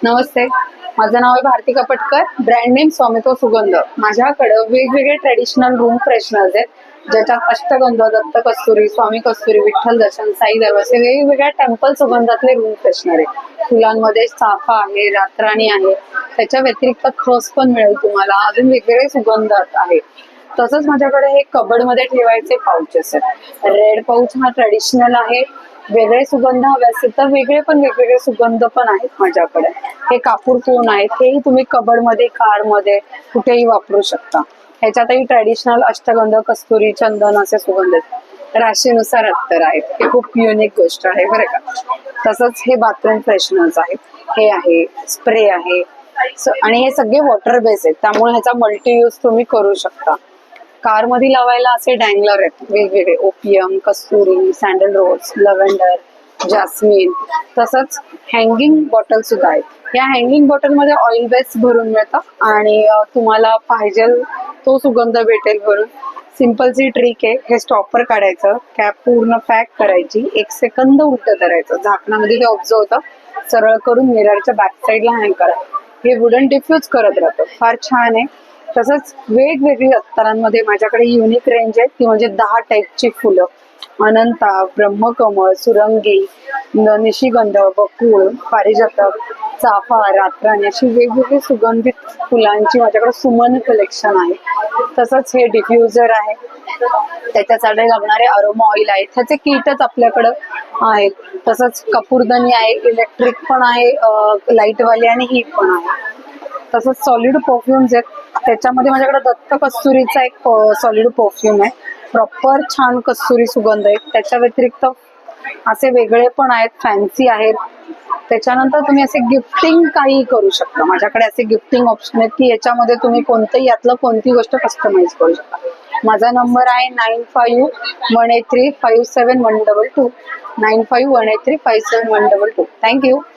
नमस्ते, माझं नाव आहे Bharti कपटकर. Brand name स्वामित्व सुगंध. माझ्याकडे वेगवेगळे ट्रेडिशनल रूम फ्रेशनर्स आहेत, ज्याच्यात अष्टगंध, दत्त कस्तुरी, स्वामी कस्तुरी, विठ्ठल दर्शन, साईदेव असे वेगवेगळ्या टेम्पल सुगंधातले रूम फ्रेशनर आहे. फुलांमध्ये चाफा आहे, रातराणी आहे, त्याच्या व्यतिरिक्त खस पण मिळेल तुम्हाला. अजून वेगवेगळे सुगंध आहे. तसंच माझ्याकडे हे कबड मध्ये ठेवायचे पाउचेस आहेत. रेड पाऊच हा ट्रेडिशनल आहे. वेगळे सुगंध हवे असतील तर वेगवेगळे सुगंध पण आहेत माझ्याकडे. हे कापूर कोण आहेत, हेही तुम्ही कबड मध्ये, कार मध्ये कुठेही वापरू शकता. ह्याच्यातही ट्रेडिशनल अष्टगंध, कस्तुरी, चंदन असे सुगंध आहेत. राशीनुसार अत्तर आहेत. हे खूप युनिक गोष्ट आहे बरं का. तसंच हे बाथरूम फ्रेशनर्स आहेत. हे आहे, स्प्रे आहे आणि हे सगळे वॉटर बेस आहेत, त्यामुळे ह्याचा मल्टी यूज तुम्ही करू शकता. कार मध्ये लावायला असे डँगलर आहेत वेगवेगळे, ओपियम, कस्तुरी, सॅन्डल रोज, लव्हेंडर, जास्मिन. तसंच हँगिंग बॉटल सुद्धा आहेत. या हँगिंग बॉटल मध्ये ऑइल बेस भरून मिळतं आणि तुम्हाला पाहिजे तो सुगंध भेटेल भरून. सिंपलची ट्रिक आहे, हे स्टॉपर काढायचं, कॅप पूर्ण पॅक करायची, 1 सेकंद उलट करायचं, झाकणामध्ये ते ऑब्झर्व होतं, सरळ करून मिररच्या बॅक साईडला हँग करा. हे वुडन डिफ्यूज करत राहतं, फार छान आहे. तसंच वेगवेगळी अत्तरांमध्ये माझ्याकडे युनिक रेंज आहे, ती म्हणजे 10 टाईपची फुलं, अनंता, ब्रह्मकमळ, सुरंगी, निशिगंध, बकुळ, पारिजातक, चाफा, रातराणी अशी वेगवेगळी सुगंधित फुलांची माझ्याकडे सुमन कलेक्शन आहे. तसंच हे डिफ्युजर आहे, त्याच्यासाठी लागणारे अरोमा ऑइल आहेत, त्याचे किटच आपल्याकडं आहेत. तसंच कपूरदनी आहे, इलेक्ट्रिक पण आहे, लाईटवाली आणि ही पण आहे. तसंच सॉलिड परफ्युम्स आहेत, त्याच्यामध्ये माझ्याकडे दत्त कस्तुरीचा एक सॉलिड परफ्यूम आहे, प्रॉपर छान कस्तुरी सुगंध आहे. त्याच्या व्यतिरिक्त असे वेगळे पण आहेत, फॅन्सी आहेत. त्याच्यानंतर तुम्ही असे गिफ्टिंग काही करू शकता. माझ्याकडे असे गिफ्टिंग ऑप्शन आहेत की याच्यामध्ये तुम्ही कोणतंही यातलं कोणती गोष्ट कस्टमाइज करू शकता. माझा नंबर आहे 9518357122, 9518357122. थँक्यू.